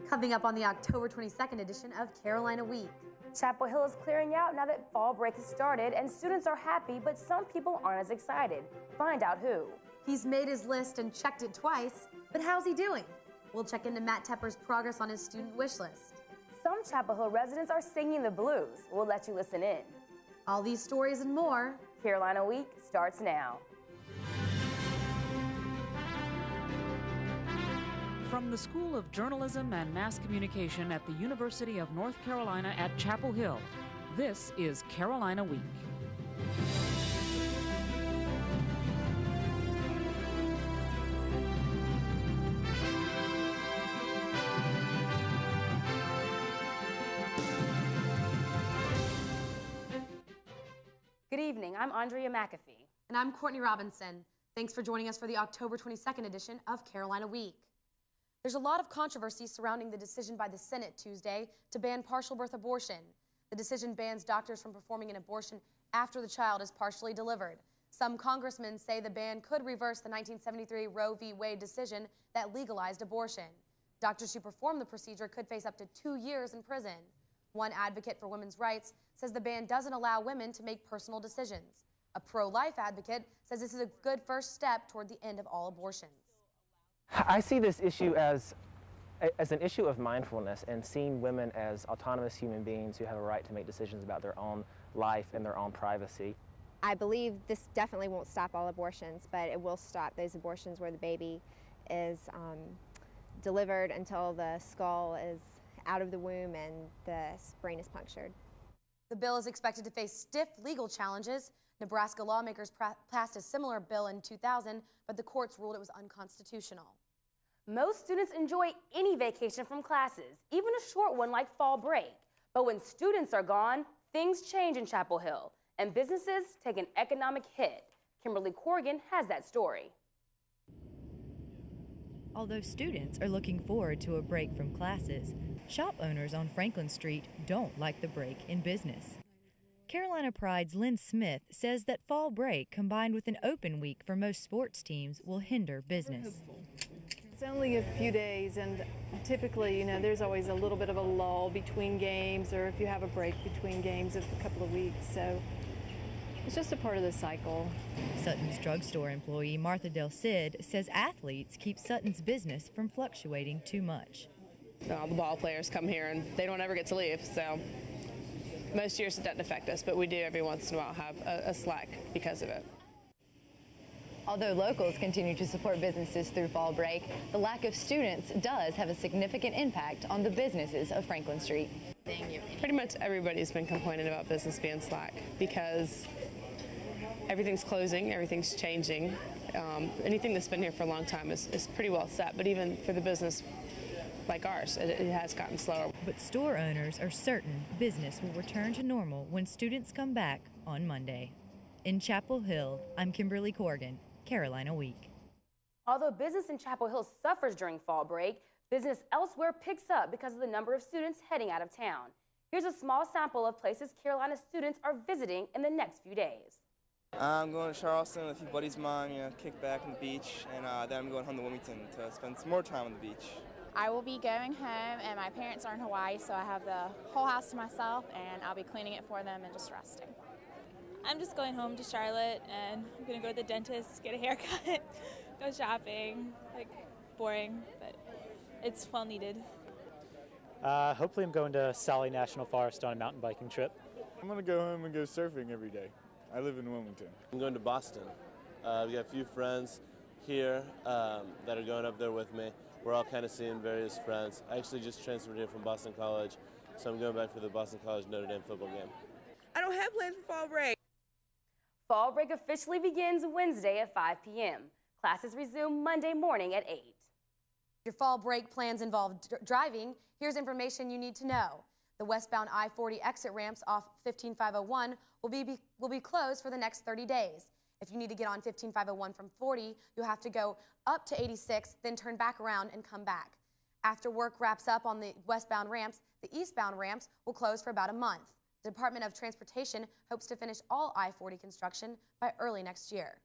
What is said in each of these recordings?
Coming up on the October 22nd edition of Carolina Week. Chapel Hill is clearing out now that fall break has started, and students are happy, but some people aren't as excited. Find out who. He's made his list and checked it twice, but how's he doing? We'll check into Matt Tepper's progress on his student wish list. Some Chapel Hill residents are singing the blues. We'll let you listen in. All these stories and more. Carolina Week starts now. From the School of Journalism and Mass Communication at the University of North Carolina at Chapel Hill, this is Carolina Week. Good evening, I'm Andrea McAfee. And I'm Courtney Robinson. Thanks for joining us for the October 22nd edition of Carolina Week. There's a lot of controversy surrounding the decision by the Senate Tuesday to ban partial birth abortion. The decision bans doctors from performing an abortion after the child is partially delivered. Some congressmen say the ban could reverse the 1973 Roe v. Wade decision that legalized abortion. Doctors who perform the procedure could face up to 2 years in prison. One advocate for women's rights says the ban doesn't allow women to make personal decisions. A pro-life advocate says this is a good first step toward the end of all abortions. I see this issue as an issue of mindfulness and seeing women as autonomous human beings who have a right to make decisions about their own life and their own privacy. I believe this definitely won't stop all abortions, but it will stop those abortions where the baby is delivered until the skull is out of the womb and the brain is punctured. The bill is expected to face stiff legal challenges. Nebraska lawmakers passed a similar bill in 2000, but the courts ruled it was unconstitutional. Most students enjoy any vacation from classes, even a short one like fall break. But when students are gone, things change in Chapel Hill, and businesses take an economic hit. Kimberly Corrigan has that story. Although students are looking forward to a break from classes, shop owners on Franklin Street don't like the break in business. Carolina Pride's Lynn Smith says that fall break combined with an open week for most sports teams will hinder business. It's only a few days, and typically, there's always a little bit of a lull between games, or if you have a break between games of a couple of weeks, so it's just a part of the cycle. Sutton's drugstore employee Martha Del Cid says athletes keep Sutton's business from fluctuating too much. The ball players come here and they don't ever get to leave, so most years it doesn't affect us, but we do every once in a while have a slack because of it. Although locals continue to support businesses through fall break, the lack of students does have a significant impact on the businesses of Franklin Street. Pretty much everybody's been complaining about business being slack because everything's closing, everything's changing. Anything that's been here for a long time is pretty well set, but even for the business like ours, it has gotten slower. But store owners are certain business will return to normal when students come back on Monday. In Chapel Hill, I'm Kimberly Corrigan, Carolina Week. Although business in Chapel Hill suffers during fall break, business elsewhere picks up because of the number of students heading out of town. Here's a small sample of places Carolina students are visiting in the next few days. I'm going to Charleston with a few buddies of mine, kick back on the beach, and then I'm going home to Wilmington to spend some more time on the beach. I will be going home, and my parents are in Hawaii, so I have the whole house to myself, and I'll be cleaning it for them and just resting. I'm just going home to Charlotte, and I'm going to go to the dentist, get a haircut, go shopping. Boring, but it's well needed. Hopefully I'm going to Sally National Forest on a mountain biking trip. I'm going to go home and go surfing every day. I live in Wilmington. I'm going to Boston. We got a few friends here that are going up there with me. We're all kind of seeing various friends. I actually just transferred here from Boston College, so I'm going back for the Boston College Notre Dame football game. I don't have plans for fall break. Fall break officially begins Wednesday at 5 p.m. Classes resume Monday morning at 8. If your fall break plans involve driving, here's information you need to know. The westbound I-40 exit ramps off 15501 will be closed for the next 30 days. If you need to get on 15501 from 40, you'll have to go up to 86, then turn back around and come back. After work wraps up on the westbound ramps, the eastbound ramps will close for about a month. The Department of Transportation hopes to finish all I-40 construction by early next year.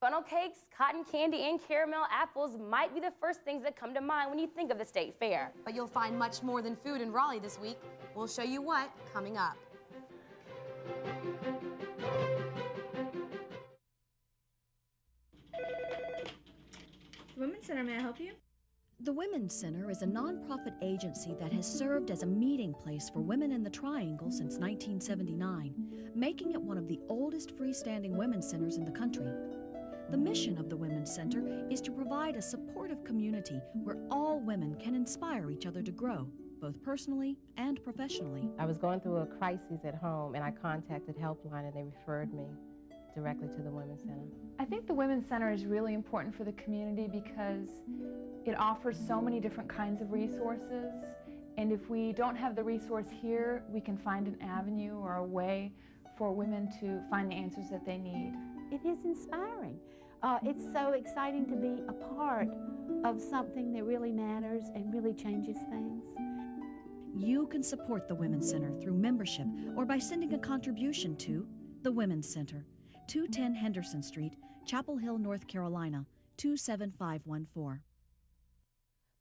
Funnel cakes, cotton candy, and caramel apples might be the first things that come to mind when you think of the state fair. But you'll find much more than food in Raleigh this week. We'll show you what coming up. Women's Center, may I help you? The Women's Center is a nonprofit agency that has served as a meeting place for women in the Triangle since 1979, making it one of the oldest freestanding women's centers in the country. The mission of the Women's Center is to provide a supportive community where all women can inspire each other to grow, both personally and professionally. I was going through a crisis at home, and I contacted Helpline, and they referred me directly to the Women's Center. I think the Women's Center is really important for the community because it offers so many different kinds of resources, and if we don't have the resource here, we can find an avenue or a way for women to find the answers that they need. It is inspiring. It's so exciting to be a part of something that really matters and really changes things. You can support the Women's Center through membership or by sending a contribution to the Women's Center, 210 Henderson Street, Chapel Hill, North Carolina, 27514.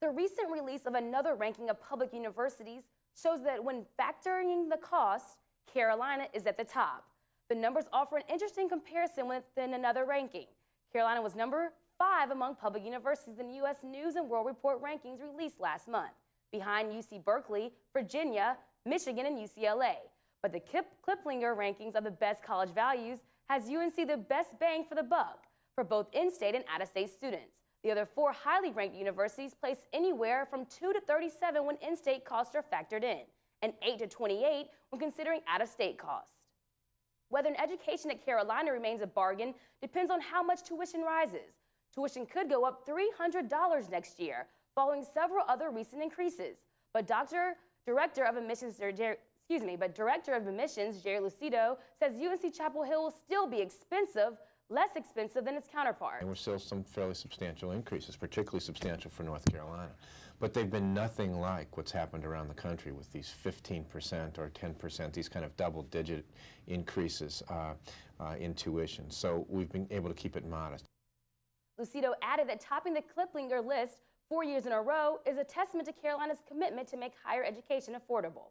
The recent release of another ranking of public universities shows that when factoring the cost, Carolina is at the top. The numbers offer an interesting comparison within another ranking. Carolina was number 5 among public universities in the U.S. News and World Report rankings released last month, behind UC Berkeley, Virginia, Michigan, and UCLA. But the Kiplinger rankings of the best college values has UNC the best bang for the buck for both in-state and out-of-state students. The other 4 highly ranked universities place anywhere from 2 to 37 when in-state costs are factored in, and 8 to 28 when considering out-of-state costs. Whether an education at Carolina remains a bargain depends on how much tuition rises. Tuition could go up $300 next year, following several other recent increases. But Director of Admissions Jerry Lucido says UNC Chapel Hill will still be expensive, less expensive than its counterpart. And we're still some fairly substantial increases, particularly substantial for North Carolina. But they've been nothing like what's happened around the country with these 15% or 10%, these kind of double-digit increases in tuition. So we've been able to keep it modest. Lucido added that topping the Kiplinger list 4 years in a row is a testament to Carolina's commitment to make higher education affordable.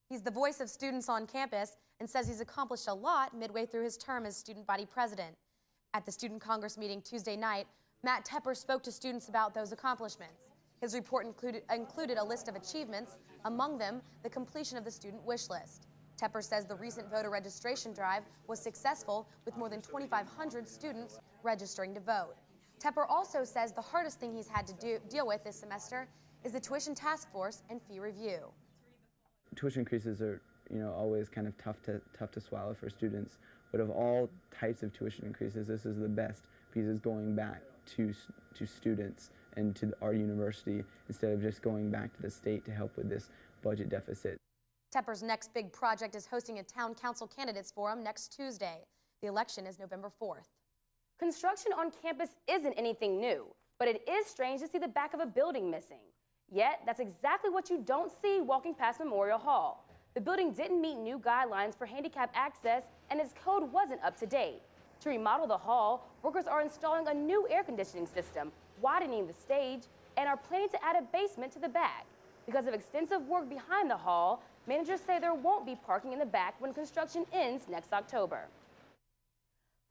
He's the voice of students on campus and says he's accomplished a lot midway through his term as student body president. At the Student Congress meeting Tuesday night, Matt Tepper spoke to students about those accomplishments. His report included a list of achievements, among them the completion of the student wish list. Tepper says the recent voter registration drive was successful, with more than 2,500 students registering to vote. Tepper also says the hardest thing he's had to deal with this semester is the tuition task force and fee review. Tuition increases are, always kind of tough to swallow for students. But of all types of tuition increases, this is the best because it's going back to students and to our university instead of just going back to the state to help with this budget deficit. Tepper's next big project is hosting a town council candidates forum next Tuesday. The election is November 4th. Construction on campus isn't anything new, but it is strange to see the back of a building missing. Yet, that's exactly what you don't see walking past Memorial Hall. The building didn't meet new guidelines for handicap access, and its code wasn't up to date. To remodel the hall, workers are installing a new air conditioning system, widening the stage, and are planning to add a basement to the back. Because of extensive work behind the hall, managers say there won't be parking in the back when construction ends next October.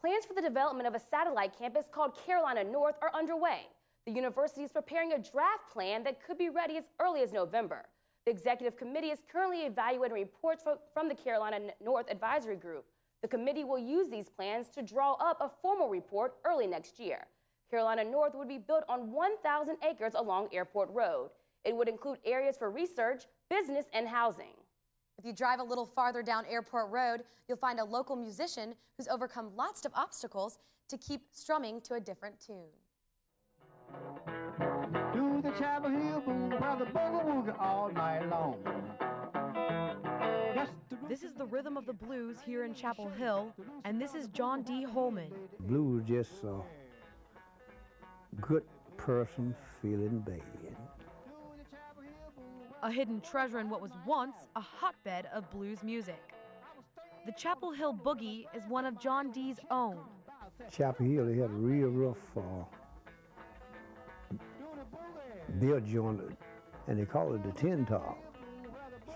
Plans for the development of a satellite campus called Carolina North are underway. The university is preparing a draft plan that could be ready as early as November. The executive committee is currently evaluating reports from the Carolina North Advisory Group. The committee will use these plans to draw up a formal report early next year. Carolina North would be built on 1,000 acres along Airport Road. It would include areas for research, business, and housing. If you drive a little farther down Airport Road, you'll find a local musician who's overcome lots of obstacles to keep strumming to a different tune. Do the Chapel Hill boom, while the boogie woogie all night long. This is the rhythm of the blues here in Chapel Hill, and this is John D. Holman. Blues just a good person feeling bad. A hidden treasure in what was once a hotbed of blues music. The Chapel Hill Boogie is one of John D.'s own. Chapel Hill, they had a real rough bill joint, and they call it the Tin Top.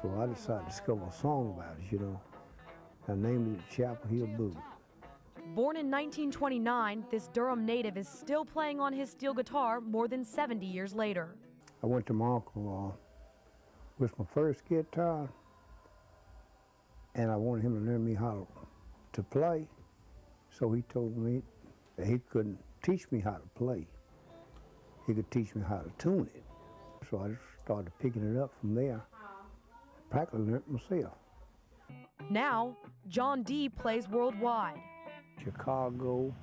So I decided to discover a song about it, you know. I named it Chapel Hill Blues. Born in 1929, this Durham native is still playing on his steel guitar more than 70 years later. I went to my uncle with my first guitar, and I wanted him to learn me how to play. So he told me that he couldn't teach me how to play. He could teach me how to tune it. So I just started picking it up from there. Practically learned myself. Now, John D. plays worldwide. Chicago,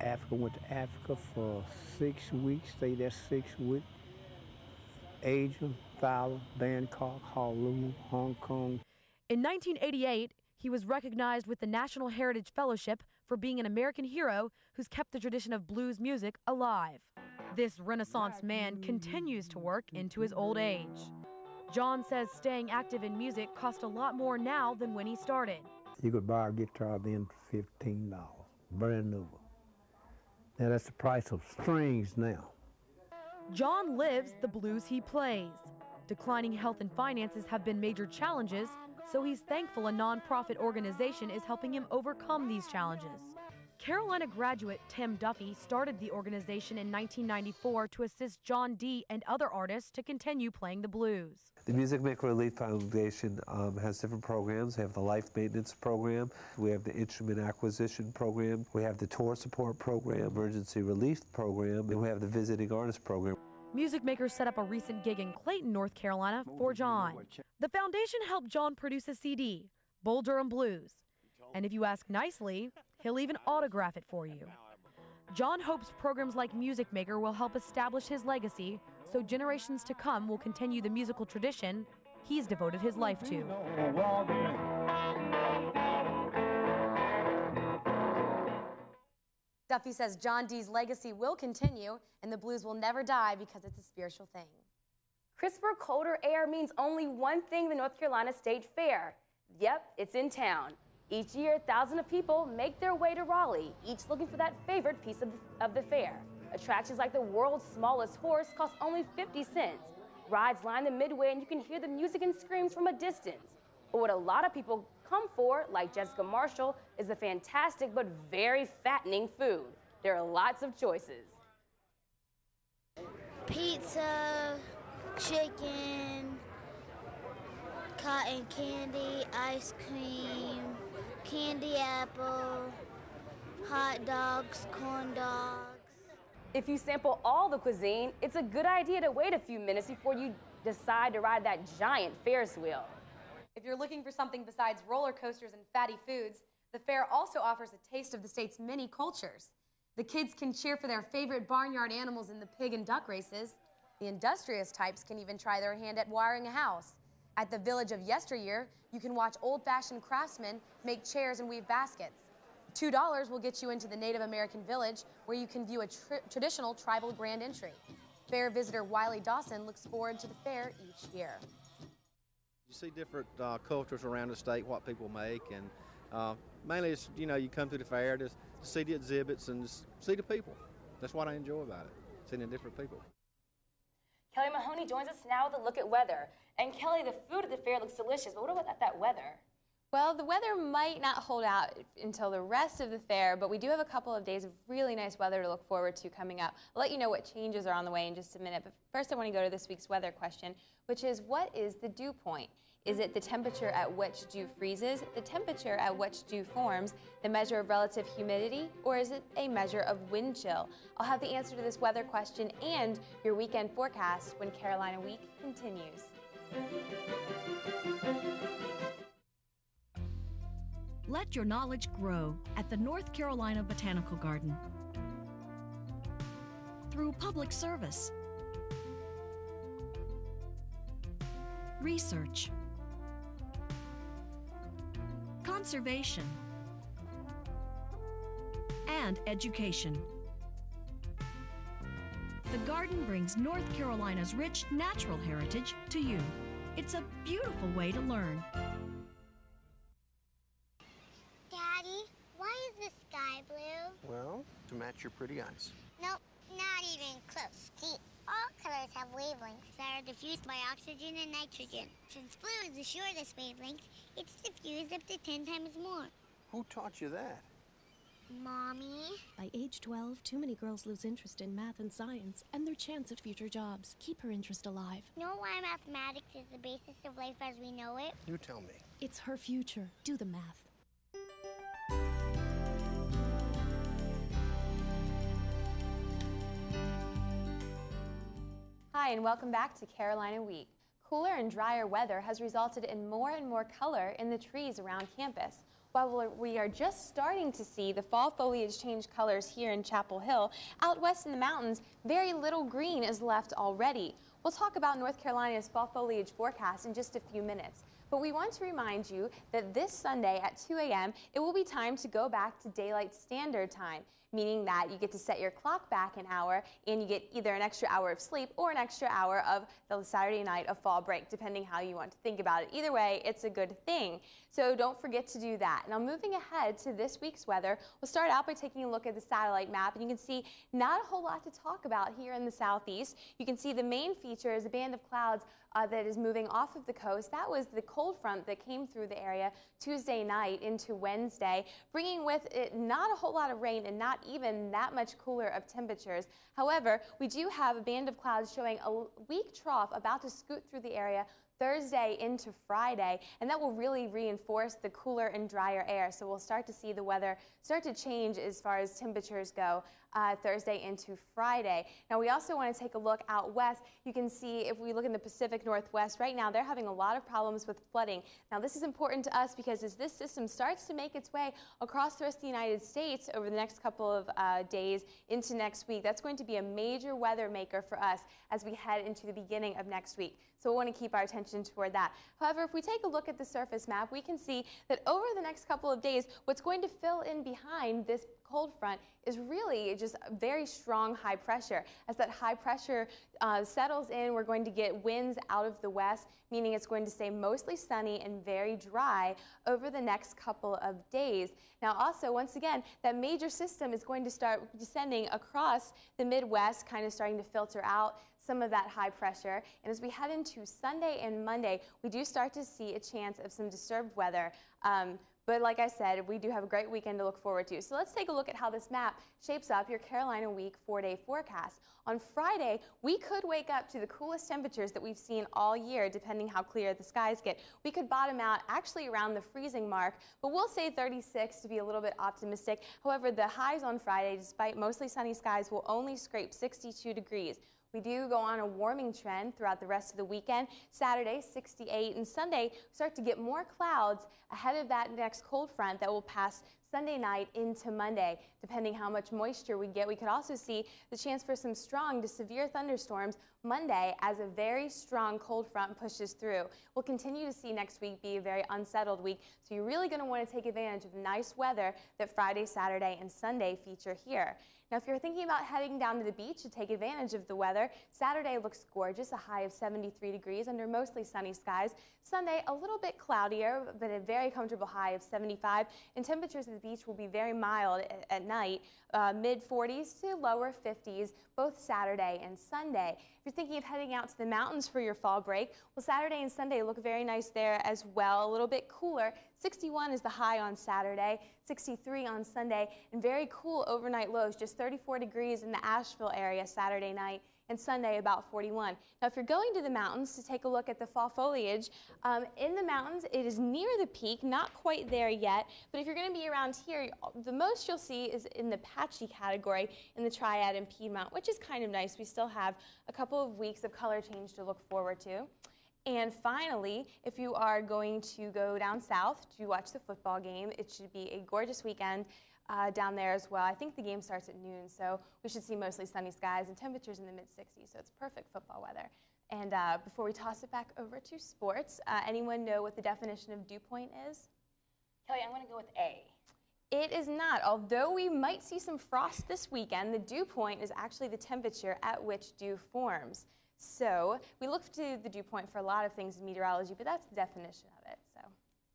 Africa, went to Africa for 6 weeks, stayed there 6 weeks. Asia, Fowler, Bangkok, Honolulu, Hong Kong. In 1988, he was recognized with the National Heritage Fellowship for being an American hero who's kept the tradition of blues music alive. This Renaissance man continues to work into his old age. John says staying active in music costs a lot more now than when he started. You could buy a guitar then for $15, brand new. Now that's the price of strings now. John lives the blues he plays. Declining health and finances have been major challenges, so he's thankful a nonprofit organization is helping him overcome these challenges. Carolina graduate Tim Duffy started the organization in 1994 to assist John D. and other artists to continue playing the blues. The Music Maker Relief Foundation has different programs. We have the Life Maintenance Program, we have the Instrument Acquisition Program, we have the Tour Support Program, Emergency Relief Program, and we have the Visiting Artist Program. Music Maker set up a recent gig in Clayton, North Carolina for John. The foundation helped John produce a CD, Bull Durham Blues. And if you ask nicely, he'll even autograph it for you. John hopes programs like Music Maker will help establish his legacy so generations to come will continue the musical tradition he's devoted his life to. Duffy says John D.'s legacy will continue and the blues will never die because it's a spiritual thing. Crisper, colder air means only one thing, the North Carolina State Fair. Yep, it's in town. Each year, thousands of people make their way to Raleigh, each looking for that favorite piece of the fair. Attractions like the world's smallest horse cost only 50 cents. Rides line the midway and you can hear the music and screams from a distance. But what a lot of people come for, like Jessica Marshall, is the fantastic but very fattening food. There are lots of choices. Pizza, chicken, cotton candy, ice cream, candy apple, hot dogs, corn dogs. If you sample all the cuisine, it's a good idea to wait a few minutes before you decide to ride that giant Ferris wheel. If you're looking for something besides roller coasters and fatty foods, the fair also offers a taste of the state's many cultures. The kids can cheer for their favorite barnyard animals in the pig and duck races. The industrious types can even try their hand at wiring a house. At the Village of Yesteryear, you can watch old-fashioned craftsmen make chairs and weave baskets. $2 will get you into the Native American village, where you can view a traditional tribal grand entry. Fair visitor Wiley Dawson looks forward to the fair each year. You see different cultures around the state, what people make, and mainly it's, you know, you come through the fair to see the exhibits and just see the people. That's what I enjoy about it, seeing the different people. Kelly Mahoney joins us now with a look at weather. And Kelly, the food at the fair looks delicious, but what about that weather? Well, the weather might not hold out until the rest of the fair, but we do have a couple of days of really nice weather to look forward to coming up. I'll let you know what changes are on the way in just a minute, but first I want to go to this week's weather question, which is, what is the dew point? Is it the temperature at which dew freezes, the temperature at which dew forms, the measure of relative humidity, or is it a measure of wind chill? I'll have the answer to this weather question and your weekend forecast when Carolina Week continues. Let your knowledge grow at the North Carolina Botanical Garden. Through public service, research, conservation, and education. The garden brings North Carolina's rich natural heritage to you. It's a beautiful way to learn. Daddy, why is the sky blue? Well, to match your pretty eyes. Nope, not even close. See, all colors have wavelengths that are diffused by oxygen and nitrogen. Since blue is the shortest wavelength, it's diffused up to 10 times more. Who taught you that? Mommy? By age 12, too many girls lose interest in math and science and their chance at future jobs. Keep her interest alive. You know why mathematics is the basis of life as we know it? You tell me. It's her future. Do the math. Hi, and welcome back to Carolina Week. Cooler and drier weather has resulted in more and more color in the trees around campus. While we are just starting to see the fall foliage change colors here in Chapel Hill, out west in the mountains, very little green is left already. We'll talk about North Carolina's fall foliage forecast in just a few minutes. But we want to remind you that this Sunday at 2 a.m., it will be time to go back to daylight standard time, meaning that you get to set your clock back an hour and you get either an extra hour of sleep or an extra hour of the Saturday night of fall break, depending how you want to think about it. Either way, it's a good thing. So don't forget to do that. Now, moving ahead to this week's weather, we'll start out by taking a look at the satellite map, and you can see not a whole lot to talk about here in the southeast. You can see the main feature is a band of clouds that is moving off of the coast. That was the cold front that came through the area Tuesday night into Wednesday, bringing with it not a whole lot of rain and not even that much cooler of temperatures. However, we do have a band of clouds showing a weak trough about to scoot through the area Thursday into Friday, and that will really reinforce the cooler and drier air. So we'll start to see the weather start to change as far as temperatures go Thursday into Friday. Now, we also want to take a look out west. You can see if we look in the Pacific Northwest right now, they're having a lot of problems with flooding. Now, this is important to us because as this system starts to make its way across the rest of the United States over the next couple of days into next week, that's going to be a major weather maker for us as we head into the beginning of next week. So we want to keep our attention toward that. However, if we take a look at the surface map, we can see that over the next couple of days, what's going to fill in behind this cold front is really just very strong high pressure. As that high pressure settles in, we're going to get winds out of the west, meaning it's going to stay mostly sunny and very dry over the next couple of days. Now also, once again, that major system is going to start descending across the Midwest, kind of starting to filter out some of that high pressure. And as we head into Sunday and Monday, we do start to see a chance of some disturbed weather. But like I said, we do have a great weekend to look forward to. So let's take a look at how this map shapes up your Carolina Week 4-day forecast. On Friday, we could wake up to the coolest temperatures that we've seen all year, depending how clear the skies get. We could bottom out actually around the freezing mark, but we'll say 36 to be a little bit optimistic. However, the highs on Friday, despite mostly sunny skies, will only scrape 62 degrees. We do go on a warming trend throughout the rest of the weekend. Saturday, 68, and Sunday, we start to get more clouds ahead of that next cold front that will pass Sunday night into Monday. Depending how much moisture we get, we could also see the chance for some strong to severe thunderstorms Monday as a very strong cold front pushes through. We'll continue to see next week be a very unsettled week, so you're really going to want to take advantage of the nice weather that Friday, Saturday, and Sunday feature here. Now, if you're thinking about heading down to the beach to take advantage of the weather, Saturday looks gorgeous, a high of 73 degrees under mostly sunny skies. Sunday, a little bit cloudier, but a very comfortable high of 75, and temperatures at the beach will be very mild at night, mid-40s to lower 50s, both Saturday and Sunday. If you're thinking of heading out to the mountains for your fall break, well, Saturday and Sunday look very nice there as well, a little bit cooler. 61 is the high on Saturday, 63 on Sunday, and very cool overnight lows, just 34 degrees in the Asheville area Saturday night, and Sunday about 41. Now, if you're going to the mountains to take a look at the fall foliage, in the mountains, it is near the peak, not quite there yet, but if you're going to be around here, the most you'll see is in the patchy category in the Triad and Piedmont, which is kind of nice. We still have a couple of weeks of color change to look forward to. And finally, if you are going to go down south to watch the football game, it should be a gorgeous weekend down there as well. I think the game starts at noon, so we should see mostly sunny skies and temperatures in the mid-60s, so it's perfect football weather. And before we toss it back over to sports, anyone know what the definition of dew point is? Kelly, I'm going to go with A. It is not. Although we might see some frost this weekend, the dew point is actually the temperature at which dew forms. So we look to the dew point for a lot of things in meteorology, but that's the definition of it. So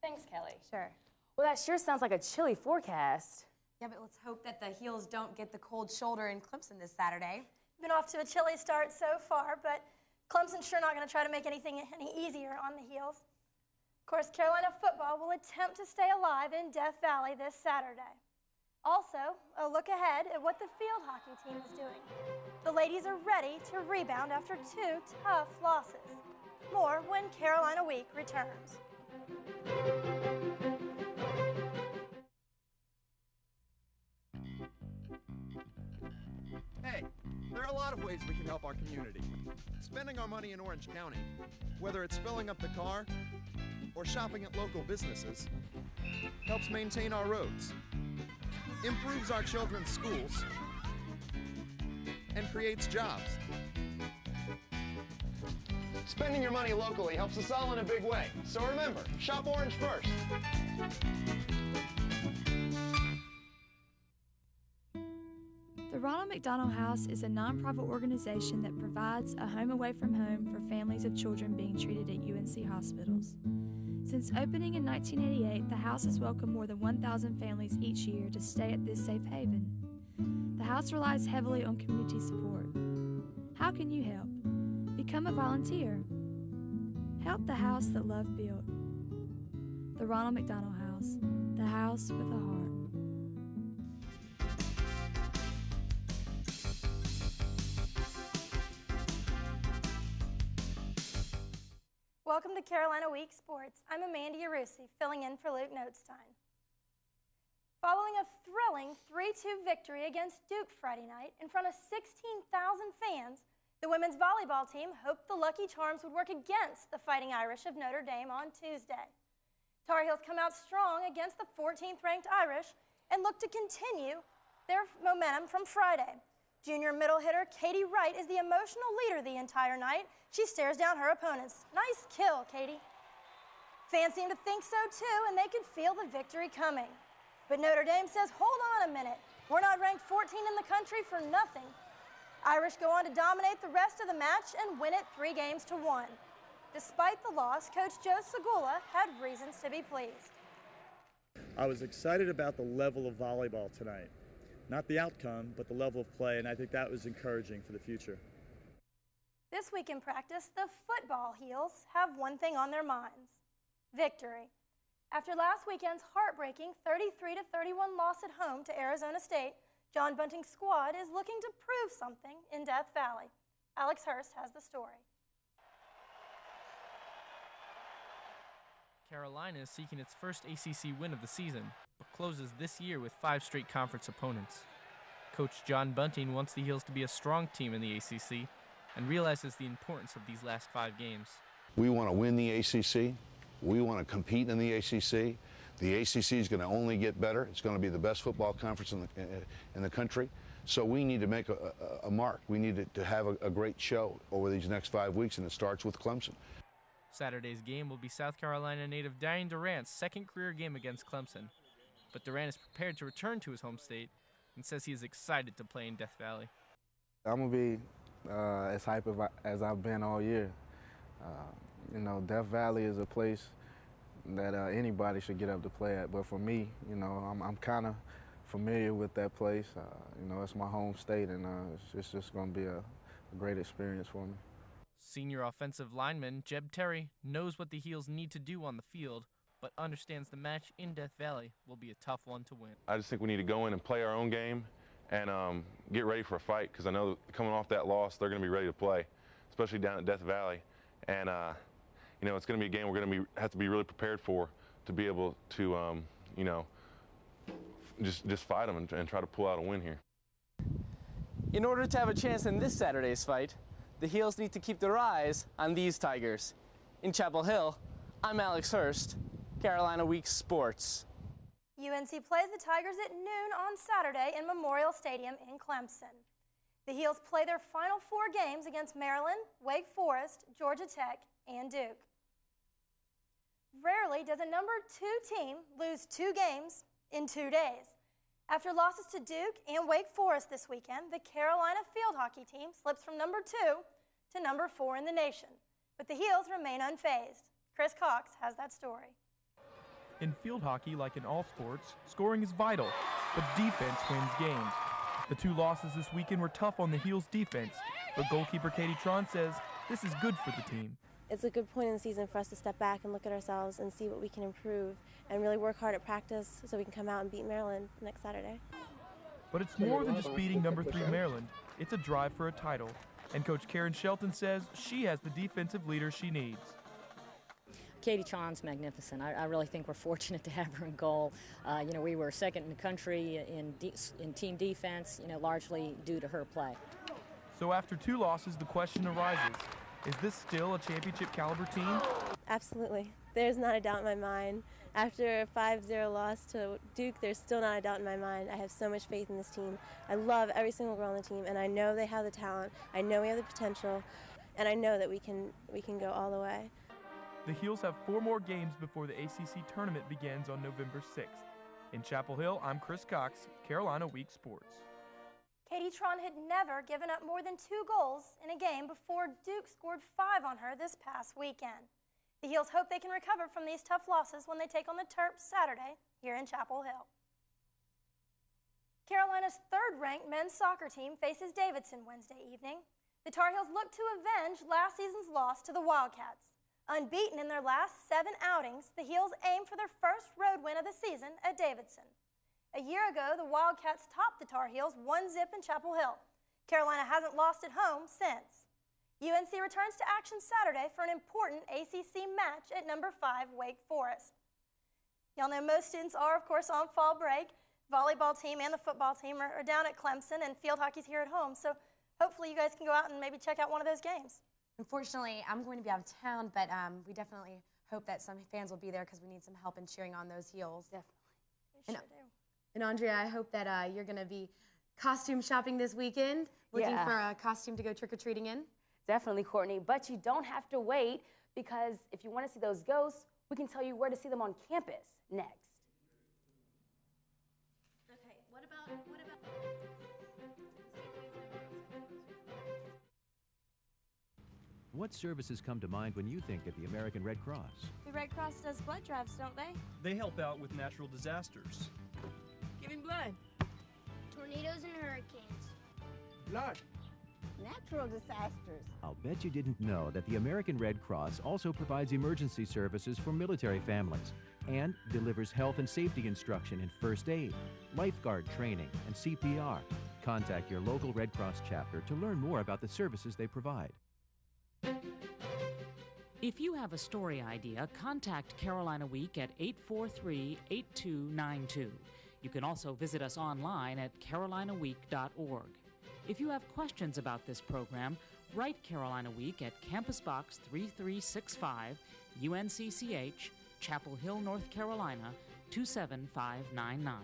thanks, Kelly. Sure. Well, that sure sounds like a chilly forecast. Yeah, but let's hope that the Heels don't get the cold shoulder in Clemson this Saturday. Been off to a chilly start so far, but Clemson's sure not going to try to make anything any easier on the Heels. Of course, Carolina football will attempt to stay alive in Death Valley this Saturday. Also, a look ahead at what the field hockey team is doing. The ladies are ready to rebound after 2 tough losses. More when Carolina Week returns. Hey, there are a lot of ways we can help our community. Spending our money in Orange County, whether it's filling up the car or shopping at local businesses, helps maintain our roads, improves our children's schools, and creates jobs. Spending your money locally helps us all in a big way. So remember, shop Orange first. The Ronald McDonald House is a nonprofit organization that provides a home away from home for families of children being treated at UNC hospitals. Since opening in 1988, the house has welcomed more than 1,000 families each year to stay at this safe haven. The house relies heavily on community support. How can you help? Become a volunteer. Help the house that love built. The Ronald McDonald House, the house with a heart. Welcome to Carolina Week Sports. I'm Amanda Yarusi, filling in for Luke Notestein. Following a thrilling 3-2 victory against Duke Friday night in front of 16,000 fans, the women's volleyball team hoped the Lucky Charms would work against the Fighting Irish of Notre Dame on Tuesday. Tar Heels come out strong against the 14th-ranked Irish and look to continue their momentum from Friday. Junior middle hitter Katie Wright is the emotional leader the entire night. She stares down her opponents. Nice kill, Katie. Fans seem to think so too, and they could feel the victory coming. But Notre Dame says, hold on a minute. We're not ranked 14 in the country for nothing. Irish go on to dominate the rest of the match and win it 3-1. Despite the loss, Coach Joe Segula had reasons to be pleased. I was excited about the level of volleyball tonight. Not the outcome, but the level of play, and I think that was encouraging for the future. This week in practice, the football Heels have one thing on their minds: victory. After last weekend's heartbreaking 33-31 loss at home to Arizona State, John Bunting's squad is looking to prove something in Death Valley. Alex Hurst has the story. Carolina is seeking its first ACC win of the season, but closes this year with 5 straight conference opponents. Coach John Bunting wants the Heels to be a strong team in the ACC and realizes the importance of these last 5 games. We want to win the ACC. We want to compete in the ACC. The ACC is going to only get better. It's going to be the best football conference in the country. So we need to make a mark. We need to have a great show over these next 5 weeks, and it starts with Clemson. Saturday's game will be South Carolina native Diane Durant's second career game against Clemson. But Durant is prepared to return to his home state and says he is excited to play in Death Valley. I'm going to be as hyped as I've been all year. You know, Death Valley is a place that anybody should get up to play at. But for me, you know, I'm kind of familiar with that place. You know, it's my home state, and it's just going to be a great experience for me. Senior offensive lineman Jeb Terry knows what the Heels need to do on the field, but understands the match in Death Valley will be a tough one to win. I just think we need to go in and play our own game and get ready for a fight, because I know coming off that loss, they're going to be ready to play, especially down at Death Valley. And, you know, it's going to be a game we're going to have to be really prepared for to be able to, you know, just fight them and try to pull out a win here. In order to have a chance in this Saturday's fight, the Heels need to keep their eyes on these Tigers. In Chapel Hill, I'm Alex Hurst, Carolina Week Sports. UNC plays the Tigers at noon on Saturday in Memorial Stadium in Clemson. The Heels play their final 4 games against Maryland, Wake Forest, Georgia Tech, and Duke. Rarely does a number 2 team lose 2 games in 2 days. After losses to Duke and Wake Forest this weekend, the Carolina field hockey team slips from number 2 to number 4 in the nation. But the Heels remain unfazed. Chris Cox has that story. In field hockey, like in all sports, scoring is vital, but defense wins games. The 2 losses this weekend were tough on the Heels' defense, but goalkeeper Katie Tron says this is good for the team. It's a good point in the season for us to step back and look at ourselves and see what we can improve and really work hard at practice so we can come out and beat Maryland next Saturday. But it's more than just beating number 3 Maryland. It's a drive for a title. And Coach Karen Shelton says she has the defensive leader she needs. Katie Tron's magnificent. I really think we're fortunate to have her in goal. You know, we were second in the country in team defense, you know, largely due to her play. So after 2 losses, the question arises, is this still a championship caliber team? Absolutely. There's not a doubt in my mind. After a 5-0 loss to Duke, there's still not a doubt in my mind. I have so much faith in this team. I love every single girl on the team, and I know they have the talent. I know we have the potential, and I know that we can go all the way. The Heels have 4 more games before the ACC tournament begins on November 6th. In Chapel Hill, I'm Chris Cox, Carolina Week Sports. Katie Tron had never given up more than 2 goals in a game before Duke scored 5 on her this past weekend. The Heels hope they can recover from these tough losses when they take on the Terps Saturday here in Chapel Hill. Carolina's 3rd-ranked men's soccer team faces Davidson Wednesday evening. The Tar Heels look to avenge last season's loss to the Wildcats. Unbeaten in their last 7 outings, the Heels aim for their first road win of the season at Davidson. A year ago, the Wildcats topped the Tar Heels 1-0 in Chapel Hill. Carolina hasn't lost at home since. UNC returns to action Saturday for an important ACC match at number 5 Wake Forest. Y'all know most students are, of course, on fall break. Volleyball team and the football team are down at Clemson, and field hockey's here at home. So hopefully you guys can go out and maybe check out one of those games. Unfortunately, I'm going to be out of town, but we definitely hope that some fans will be there because we need some help in cheering on those Heels. Definitely. They sure do. And Andrea, I hope that you're going to be costume shopping this weekend, looking for a costume to go trick-or-treating in. Definitely, Courtney, but you don't have to wait because if you want to see those ghosts, we can tell you where to see them on campus next. Okay, what about What services come to mind when you think of the American Red Cross? The Red Cross does blood drives, don't they? They help out with natural disasters. Giving blood. Tornadoes and hurricanes. Blood. Natural disasters. I'll bet you didn't know that the American Red Cross also provides emergency services for military families and delivers health and safety instruction in first aid, lifeguard training, and CPR. Contact your local Red Cross chapter to learn more about the services they provide. If you have a story idea, contact Carolina Week at 843-8292. You can also visit us online at carolinaweek.org. If you have questions about this program, write Carolina Week at Campus Box 3365, UNCCH, Chapel Hill, North Carolina, 27599.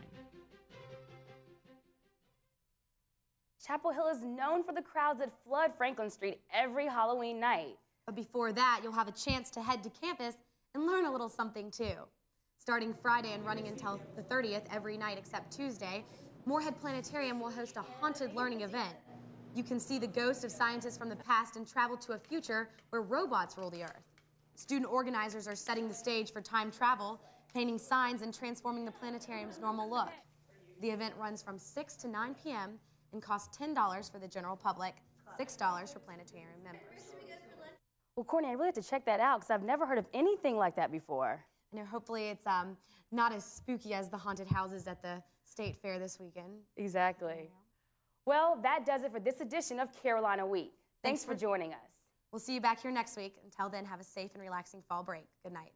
Chapel Hill is known for the crowds that flood Franklin Street every Halloween night. But before that, you'll have a chance to head to campus and learn a little something too. Starting Friday and running until the 30th every night except Tuesday, Moorhead Planetarium will host a haunted learning event. You can see the ghosts of scientists from the past and travel to a future where robots rule the Earth. Student organizers are setting the stage for time travel, painting signs and transforming the planetarium's normal look. The event runs from 6 to 9 p.m. and costs $10 for the general public, $6 for planetarium members. Well, Courtney, I really have to check that out because I've never heard of anything like that before. I know, hopefully it's not as spooky as the haunted houses at the State Fair this weekend. Exactly. Well, that does it for this edition of Carolina Week. Thanks for joining us. We'll see you back here next week. Until then, have a safe and relaxing fall break. Good night.